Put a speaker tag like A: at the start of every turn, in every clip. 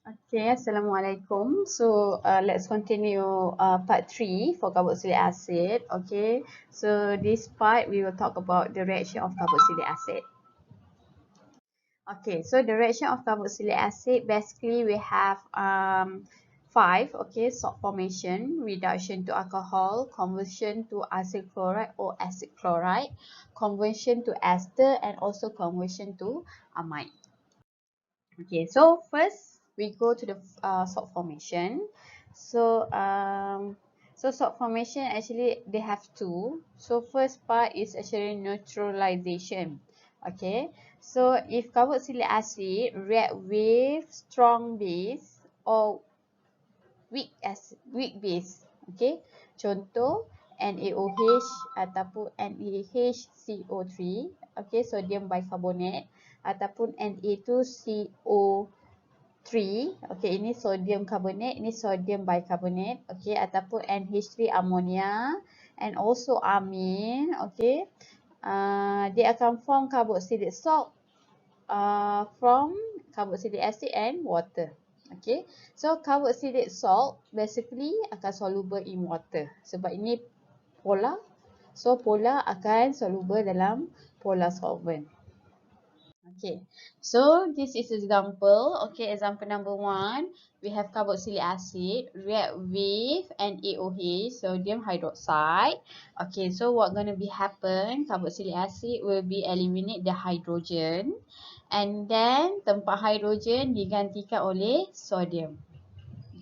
A: Okay, Assalamualaikum. So let's continue part 3 for carboxylic acid. Okay, so this part we will talk about the reaction of carboxylic acid. Okay, so the reaction of carboxylic acid, basically we have five. Okay, salt formation, reduction to alcohol, conversion to acyl chloride or acid chloride, conversion to ester, and also conversion to amide. Okay, so first we go to the salt formation. So salt formation actually they have two. So first part is actually neutralization. Okay, so if carboxylic acid react with strong base or weak base. Okay, contoh NaOH ataupun NaHCO3. Okay, sodium bicarbonate ataupun Na2CO3. Okay, ini sodium carbonate, ini sodium bicarbonate. Okay, ataupun NH3 ammonia and also amine. Okay, dia akan form carboxylic salt from carboxylic acid and water. Okay, so carboxylic salt basically akan soluble in water sebab ini polar. So polar akan soluble dalam polar solvent. Okay, so this is example. Okay, example number 1, we have carboxylic acid react with NaOH, sodium hydroxide. Okay, so what gonna be happen? Carboxylic acid will be eliminate the hydrogen, and then tempat hydrogen digantikan oleh sodium.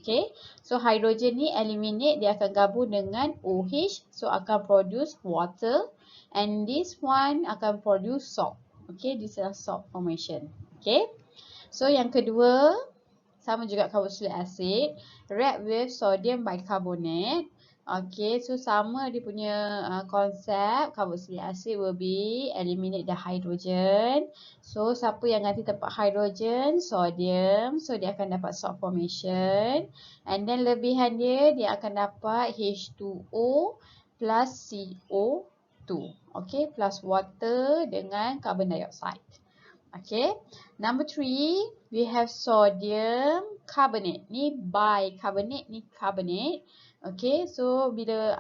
A: Okay, so hydrogen ni eliminate, dia akan gabung dengan OH, so akan produce water, and this one akan produce salt. Okay, this is salt formation. Okay, so yang kedua, sama juga carboxylic acid, react with sodium bicarbonate. Okay, so sama dia punya konsep, carboxylic acid will be eliminate the hydrogen. So siapa yang ganti tempat hydrogen? Sodium. So dia akan dapat salt formation. And then lebihan dia akan dapat H2O plus CO2. Okay, plus water dengan carbon dioxide. Okay, number 3, we have sodium carbonate. Ni bicarbonate, ni carbonate. Okay, so bila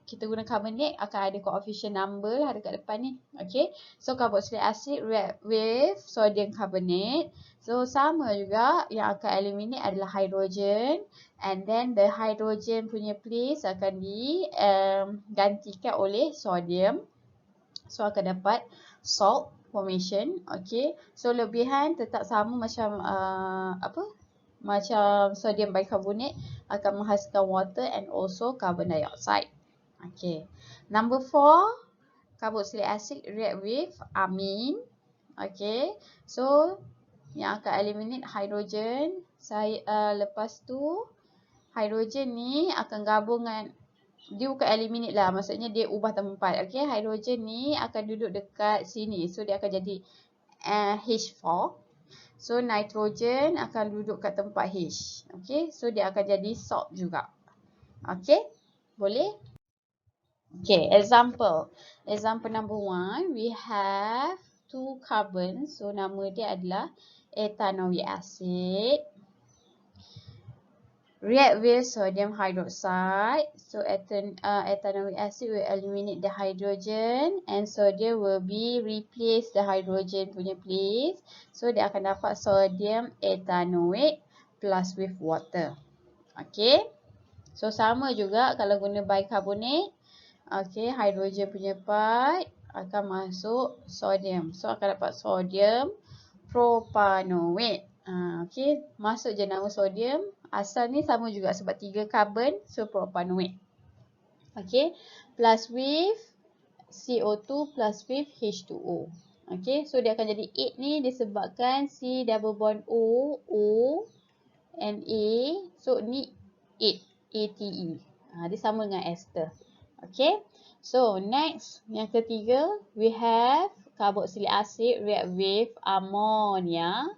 A: kita guna carbonate akan ada coefficient number lah dekat depan ni. Okay, so carboxylic acid react with sodium carbonate. So sama juga, yang akan eliminate adalah hydrogen, and then the hydrogen punya place akan digantikan oleh sodium. So akan dapat salt formation. Okay, so lebihan tetap sama macam macam sodium bicarbonate akan menghasilkan water and also carbon dioxide. Okay, number 4, carboxylic acid react with amine. Okay, so yang akan eliminate hydrogen. Lepas tu hydrogen ni akan gabung dengan, dia bukan eliminate lah, maksudnya dia ubah tempat. Okay, hydrogen ni akan duduk dekat sini, so dia akan jadi H4. So nitrogen akan duduk kat tempat H. Okay, so dia akan jadi salt juga. Okay, boleh? Okay, example number 1, we have 2 carbon. So nama dia adalah ethanoic acid. React with sodium hydroxide. So ethanoic acid will eliminate the hydrogen and sodium will be replace the hydrogen punya place. So dia akan dapat sodium ethanoate plus with water. Okay, so sama juga kalau guna bicarbonate. Okay, hydrogen punya part akan masuk sodium. So akan dapat sodium propanoate. Okay, masuk je nama sodium. Asal ni sama juga sebab 3 carbon, so propanoate. Okay, plus with CO2 plus with H2O. Okay, so dia akan jadi 8 ni disebabkan C double bond O, O, and A. So ni 8, ATE. Dia sama dengan ester. Okay, so next, yang ketiga, we have carboxylic acid react with ammonia.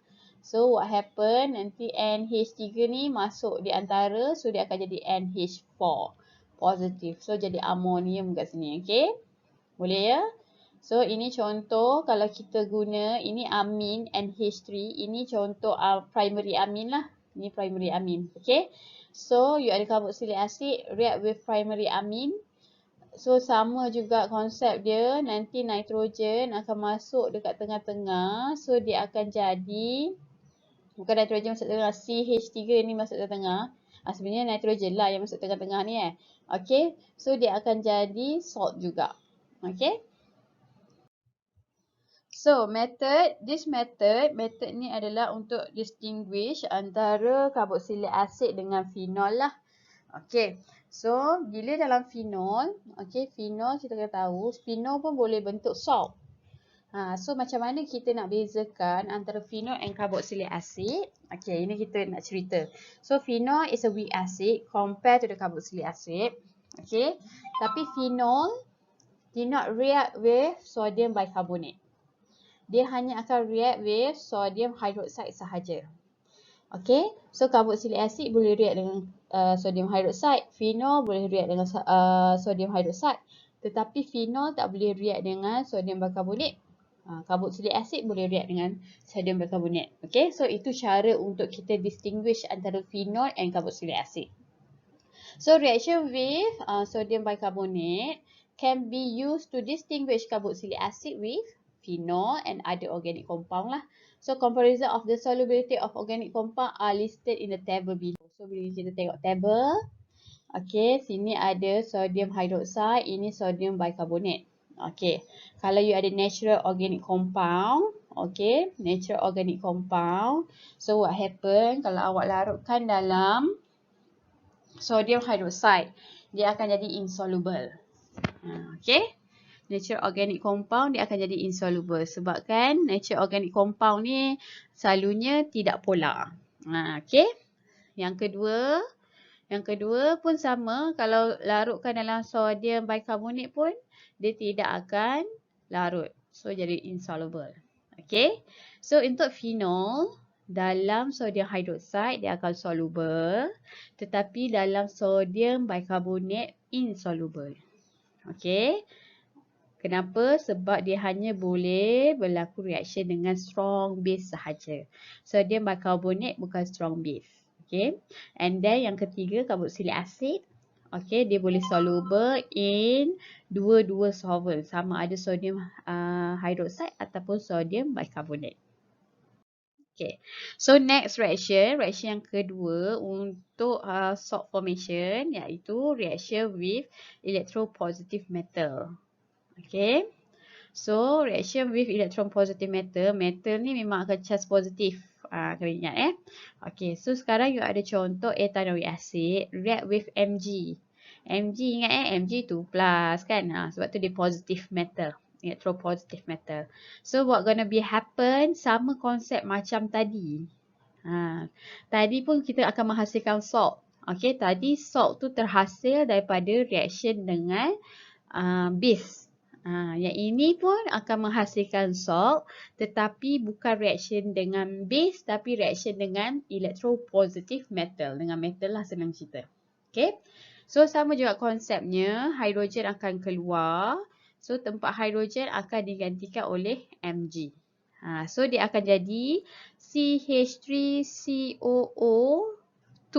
A: So what happen, nanti NH3 ni masuk di antara, so dia akan jadi NH4 positif. So jadi ammonium kat sini. Okay, boleh ya? So ini contoh kalau kita guna, ini amin NH3, ini contoh primary amin lah. Ini primary amine. Okay. So, you ada carboxylic acid react with primary amine. So, sama juga konsep dia. Nanti nitrogen akan masuk dekat tengah-tengah. So, dia akan jadi, bukan nitrogen masuk tengah, CH3 ni masuk tengah. Sebenarnya nitrogen lah yang masuk tengah-tengah ni Okay. So, dia akan jadi salt juga. Okay. So, this method ni adalah untuk distinguish antara carboxylic acid dengan phenol lah. Okay. So, bila dalam phenol, okay, phenol kita kena tahu, phenol pun boleh bentuk salt. So, macam mana kita nak bezakan antara phenol and carboxylic acid? Okay, ini kita nak cerita. So, phenol is a weak acid compared to the carboxylic acid. Okay. Tapi phenol did not react with sodium bicarbonate. Dia hanya akan react with sodium hydroxide sahaja. Okay, so carboxylic acid boleh react dengan sodium hydroxide, phenol boleh react dengan sodium hydroxide, tetapi phenol tak boleh react dengan sodium bicarbonate. Carboxylic acid boleh react dengan sodium bicarbonate. Okay, so itu cara untuk kita distinguish antara phenol and carboxylic acid. So reaction with sodium bicarbonate can be used to distinguish carboxylic acid with phenol and other organic compound lah. So comparison of the solubility of organic compound are listed in the table below. So bila kita tengok table, okay, sini ada sodium hydroxide, ini sodium bicarbonate. Okay, kalau you ada natural organic compound, okay, natural organic compound. So what happen kalau awak larutkan dalam sodium hydroxide, dia akan jadi insoluble. Okay. Natural organic compound dia akan jadi insoluble sebabkan natural organic compound ni selalunya tidak polar. Okay. Yang kedua pun sama, kalau larutkan dalam sodium bicarbonate pun dia tidak akan larut. So jadi insoluble. Okay. So untuk phenol, dalam sodium hydroxide dia akan soluble, tetapi dalam sodium bicarbonate insoluble. Okay. Kenapa? Sebab dia hanya boleh berlaku reaction dengan strong base sahaja. Sodium bicarbonate bukan strong base. Okay. And then yang ketiga, carboxylic acid. Okay, dia boleh soluble in dua-dua solvent. Sama ada sodium hydroxide ataupun sodium bicarbonate. Okay. So next reaction yang kedua untuk salt formation iaitu reaction with electropositive metal. Okay. So, reaction with electron positive metal. Metal ni memang akan charge positif. Kena ingat Okay. So, sekarang you ada contoh ethanoic acid react with Mg. Mg ingat Mg2+ kan. Sebab tu dia positive metal. Electropositive metal. So, what gonna be happen? Sama konsep macam tadi. Tadi pun kita akan menghasilkan salt. Okay. Tadi salt tu terhasil daripada reaction dengan base. Yang ini pun akan menghasilkan salt tetapi bukan reaction dengan base tapi reaction dengan electropositive metal. Dengan metal lah senang cerita. Okay. So sama juga konsepnya, hidrogen akan keluar. So tempat hidrogen akan digantikan oleh Mg. So dia akan jadi CH3COO2.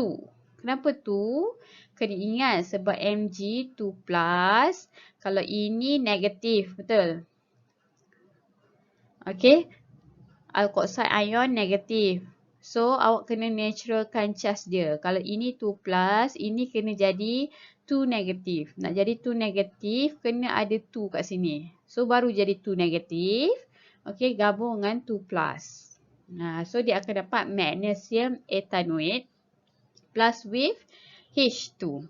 A: Kenapa tu? Kena ingat sebab Mg2+, kalau ini negatif, betul? Okay. Alkoxide ion negatif. So, awak kena naturalkan charge dia. Kalau ini 2+, ini kena jadi 2 negatif. Nak jadi 2 negatif, kena ada 2 kat sini. So, baru jadi 2 negatif. Okay, gabung dengan 2+. So, dia akan dapat magnesium ethanoate plus with H2.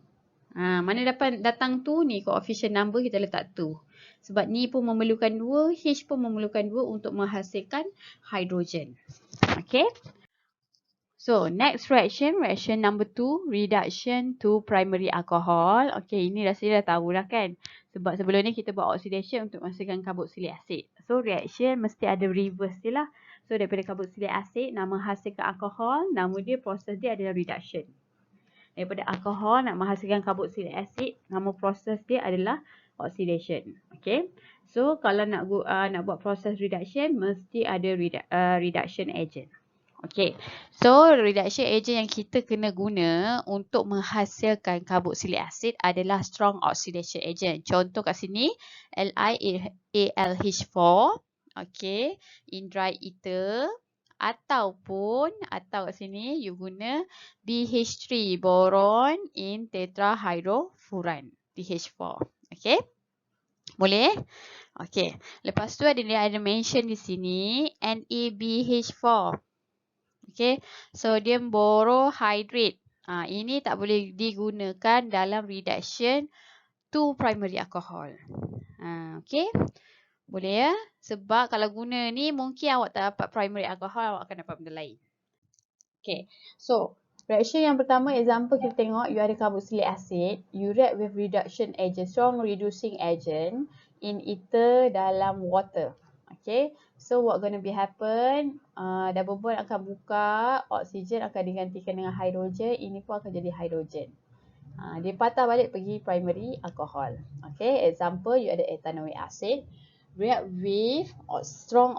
A: Mana dapat datang 2 ni, coefficient number kita letak 2. Sebab ni pun memerlukan 2, H pun memerlukan 2 untuk menghasilkan hidrogen. Okay. So, next reaction number 2, reduction to primary alcohol. Okay, ini rasanya dah tahu lah kan. Sebab sebelum ni kita buat oxidation untuk menghasilkan carboxylic acid. So, reaction mesti ada reverse dia lah. So, daripada carboxylic acid, nak menghasilkan alkohol, nama dia, proses dia adalah reduction. Daripada alkohol nak menghasilkan carboxylic acid, nama proses dia adalah oxidation. Okay. So, kalau nak buat proses reduction, mesti ada reduction agent. Okay, so reduction agent yang kita kena guna untuk menghasilkan karboksilik asid adalah strong oxidation agent. Contoh kat sini LiAlH4, okay, in dry ether, ataupun kat sini you guna BH3 boron in tetrahydrofuran BH4, okay, boleh? Okay, lepas tu dia ada mention di sini NaBH4. Okay, sodium borohydrate. Ini tak boleh digunakan dalam reduction to primary alcohol. Okay, boleh ya? Sebab kalau guna ni mungkin awak tak dapat primary alcohol, awak akan dapat benda lain. Okay, so reaction yang pertama, example kita tengok, you ada carboxylic acid, you react with reduction agent, strong reducing agent in ether dalam water. Okay, so what gonna be happen, double bond akan buka, oksigen akan digantikan dengan hidrogen, ini pun akan jadi hidrogen. Dia patah balik pergi primary alcohol. Okay, example, you ada ethanoic acid, react with strong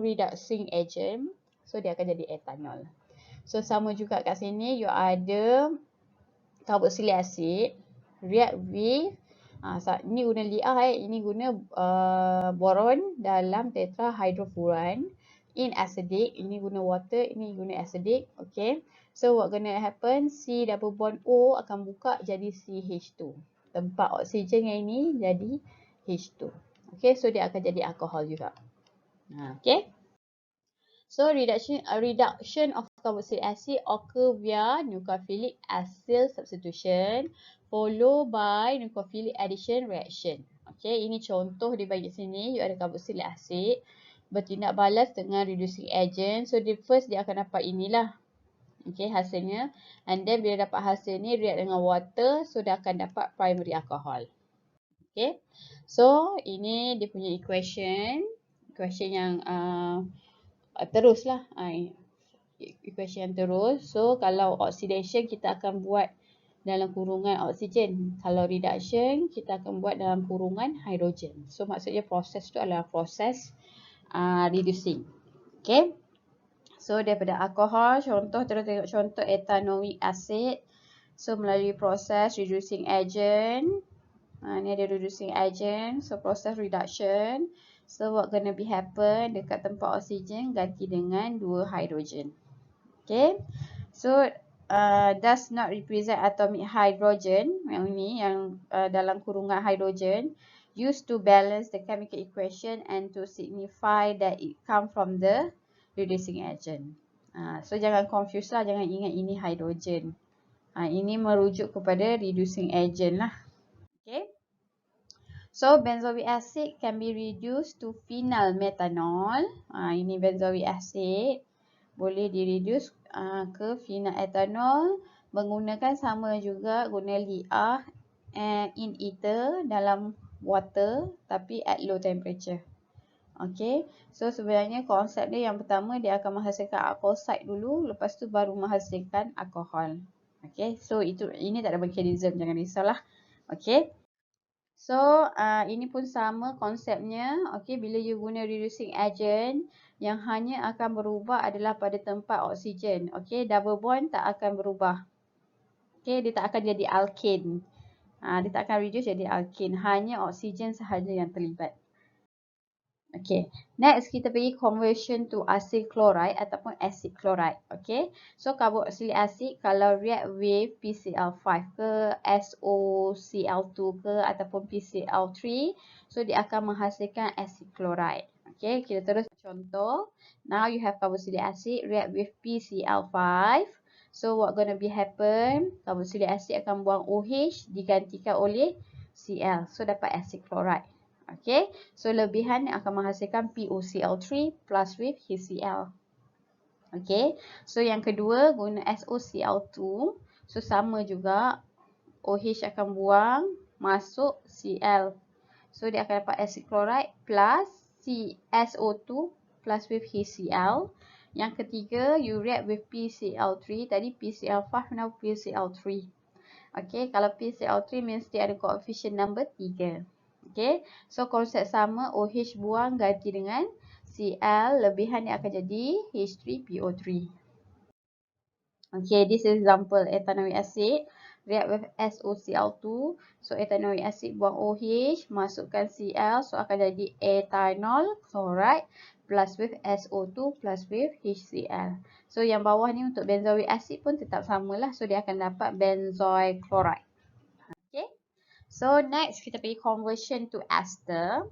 A: reducing agent, so dia akan jadi ethanol. So sama juga kat sini, you ada carboxylic acid, react with ini guna Li, ini guna boron dalam tetrahydrofuran in acidic, ini guna water, ini guna acidic. Okay, so what gonna happen, C double bond O akan buka jadi CH2, tempat oksigen yang ini jadi H2. Okay, so dia akan jadi alkohol juga. Okay, so reduction of carboxylic acid occur via nucleophilic acyl substitution followed by nucleophilic addition reaction. Okay, ini contoh di bagi sini, you ada carboxylic acid bertindak balas dengan reducing agent. So first dia akan dapat inilah. Okay, hasilnya. And then bila dapat hasil ni react dengan water, so dia akan dapat primary alcohol. Okay, so ini dia punya equation yang teruslah. Equation yang terus. So kalau oxidation kita akan buat dalam kurungan oksigen. Kalau reduction kita akan buat dalam kurungan hidrogen. So maksudnya proses tu adalah proses reducing. Okay. So daripada alkohol, contoh terus tengok contoh ethanoic acid. So melalui proses reducing agent. Ni ada reducing agent. So proses reduction. So what gonna be happen, dekat tempat oksigen ganti dengan 2 hidrogen. Okay, so does not represent atomic hydrogen, yang ini yang dalam kurungan hydrogen, used to balance the chemical equation and to signify that it come from the reducing agent. So jangan confuse lah, jangan ingat ini hydrogen. Ini merujuk kepada reducing agent lah. Okay, so benzoic acid can be reduced to phenyl methanol. Ini benzoic acid boleh direduce ke phenyl ethanol menggunakan sama juga guna Li in ether dalam water tapi at low temperature. Okay, so sebenarnya konsep dia yang pertama dia akan menghasilkan alkosid dulu, lepas tu baru menghasilkan alkohol. Okay, so ini tak ada mekanisme, jangan risaulah. Okay, so ini pun sama konsepnya. Okay, bila you guna reducing agent, yang hanya akan berubah adalah pada tempat oksigen. Okay, double bond tak akan berubah. Okay, dia tak akan jadi alkane. Dia tak akan reduce jadi alkane. Hanya oksigen sahaja yang terlibat. Okay, next kita pergi conversion to acid chloride ataupun acid chloride. Okay, so carboxylic acid kalau react with PCl5 ke, SOCl2 ke ataupun PCl3, so dia akan menghasilkan acid chloride. Okay, kita terus contoh. Now you have carboxylic acid react with PCl5. So what gonna be happen? Carboxylic acid akan buang OH digantikan oleh Cl. So dapat acid chloride. Okay, so lebihan akan menghasilkan POCl3 plus with HCl. Okay, so yang kedua guna SOCl2. So sama juga OH akan buang masuk Cl. So dia akan dapat acid chloride plus SO2 plus with HCl. Yang ketiga, you react with PCl3. Tadi PCl5, now PCl3. Okay, kalau PCl3 means dia ada coefficient number 3. Okay, so konsep sama, OH buang ganti dengan Cl lebihan dia akan jadi H3PO3. Okay, this is example ethanoic acid react with SOCl2. So ethanoic acid buang OH, masukkan Cl, so akan jadi ethanol chloride plus with SO2 plus with HCl. So yang bawah ni untuk benzoic acid pun tetap samalah. So dia akan dapat benzoyl chloride. Okay. So next kita pergi conversion to ester.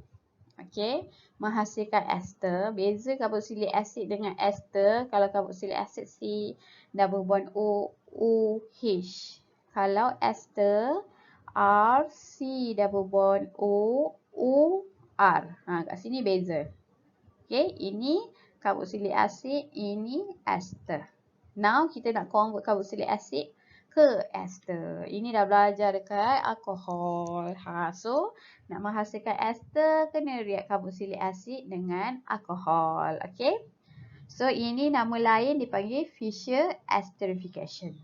A: Okay, menghasilkan ester. Beza carboxylic acid dengan ester. Kalau carboxylic acid C double bond O, OH. Kalau ester R, C double bond O, OR. Kat sini beza. Okay, ini carboxylic acid, ini ester. Now kita nak convert carboxylic acid ke ester. Ini dah belajar dekat alkohol. So nak menghasilkan ester kena react carboxylic acid dengan alkohol. Okay. So ini nama lain dipanggil Fischer esterification.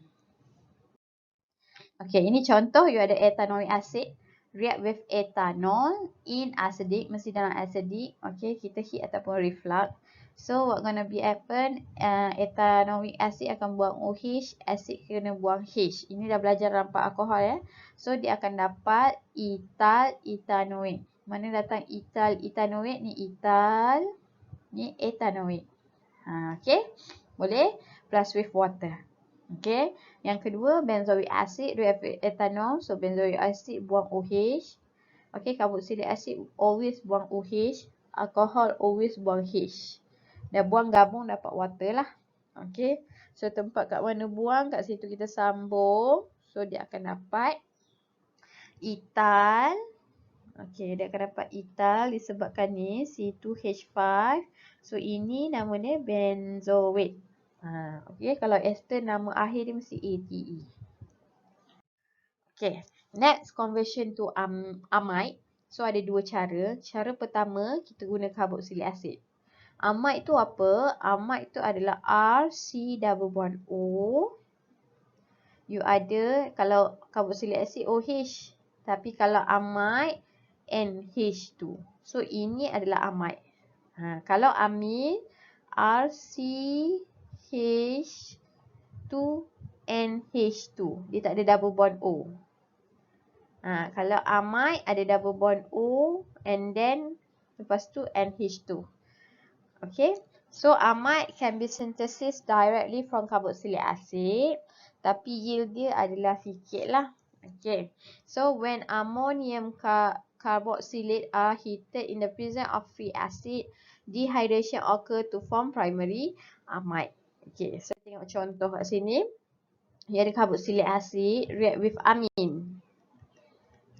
A: Okay, ini contoh you ada ethanoic acid react with ethanol in acidic, mesti dalam acidic. Okay, kita heat ataupun reflux. So what gonna be happen, ethanoic acid akan buang OH, acid kena buang H. Ini dah belajar dalam alkohol ya. So dia akan dapat ethyl ethanoate. Mana datang ethyl ethanoate? Ni ethyl, ni ethanoate. Okay, boleh plus with water. Okay, yang kedua benzoic acid react with ethanol. So benzoic acid buang OH. Okay, carboxylic acid always buang OH. Alcohol always buang H. Dah buang gabung dapat water lah. Okay, so tempat kat mana buang, kat situ kita sambung. So dia akan dapat ethyl. Okay, dia akan dapat ethyl disebabkan ni C2H5. So ini nama dia benzoate. Okay, kalau ester nama akhir dia mesti ATE. Okay, next conversion to amide. So ada dua cara. Cara pertama kita guna carboxylic acid. Amide tu apa? Amide tu adalah RC double bond O. You ada kalau carboxylic acid OH. Tapi kalau amide NH2. So ini adalah amide. Kalau amin RCH2NH2. Dia tak ada double bond O. Kalau amide ada double bond O and then lepas tu NH2. Okay. So amide can be synthesized directly from carboxylic acid. Tapi yield dia adalah sikit lah. Okay. So when ammonium carboxylate are heated in the presence of free acid, dehydration occur to form primary amide. Okay, so tengok contoh kat sini. Dia ada carboxylic acid react with amin.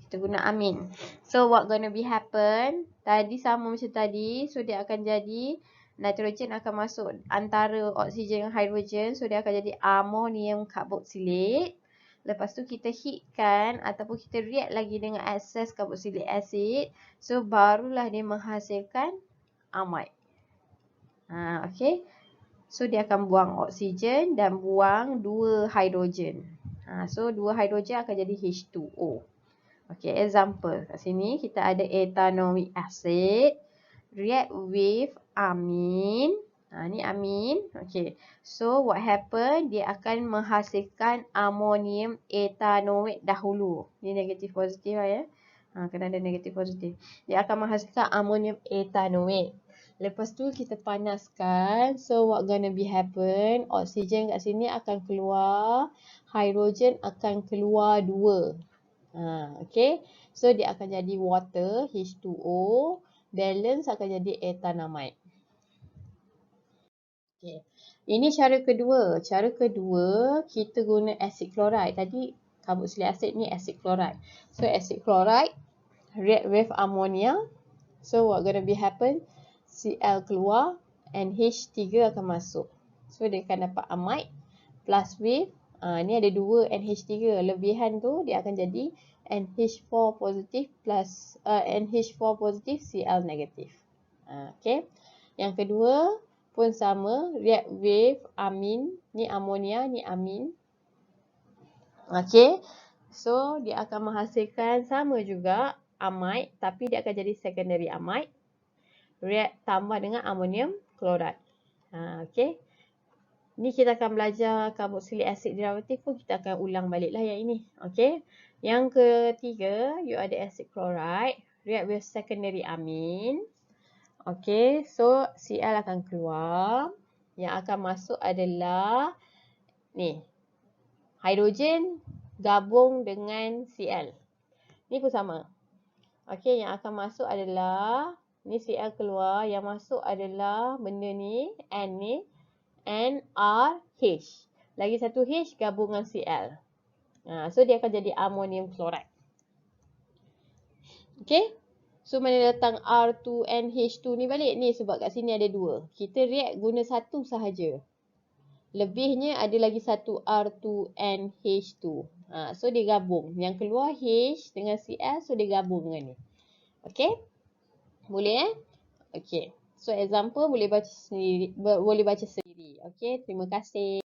A: Kita guna amin. So what gonna be happen? Tadi sama macam tadi. So dia akan jadi nitrogen akan masuk antara oksigen dan hidrogen. So dia akan jadi ammonium carboxylate. Lepas tu kita heatkan ataupun kita react lagi dengan excess carboxylic acid. So barulah dia menghasilkan amide. Okay. So dia akan buang oksigen dan buang 2 hidrogen. So 2 hidrogen akan jadi H2O. Okay, example. Kat sini kita ada ethanoic acid react with amin. Ni amin. Okay. So what happen? Dia akan menghasilkan ammonium ethanoate dahulu. Ni negatif positif lah ya. Kena ada negatif positif. Dia akan menghasilkan ammonium ethanoate. Lepas tu kita panaskan. So what gonna be happen? Oksigen kat sini akan keluar. Hidrogen akan keluar 2. Okay. So dia akan jadi water H2O. Balance akan jadi ethanamide. Okay. Ini cara kedua. Cara kedua kita guna acid chloride. Tadi carboxylic acid ni acid chloride. So acid chloride react with ammonia. So what gonna be happen? Cl keluar and H3 akan masuk. So dia akan dapat amide plus with ni ada 2 NH3. Lebihan tu dia akan jadi NH4 positif plus NH4 positif Cl negatif. Okay. Yang kedua pun sama, react with amin. Ni amonia, ni amin. Okay. So dia akan menghasilkan sama juga amide, tapi dia akan jadi secondary amide. react tambah dengan amonium klorat. Okey. Ni kita akan belajar carboxylic acid derivative pun kita akan ulang baliklah yang ini. Okey. Yang ketiga, you ada acid chloride react with secondary amine. Okey, so Cl akan keluar. Yang akan masuk adalah ni. Hidrogen gabung dengan Cl. Ni pun sama. Okey, yang akan masuk adalah ni Cl keluar, yang masuk adalah benda ni, N ni, NRH. Lagi satu H gabung dengan Cl. So dia akan jadi amonium chloride. Okey. So mana datang R2NH2 ni balik ni sebab kat sini ada dua. Kita react guna satu sahaja. Lebihnya ada lagi satu R2NH2. So dia gabung. Yang keluar H dengan Cl, so dia gabung dengan ni. Okey? Boleh Okey. So example boleh baca sendiri. Okey, terima kasih.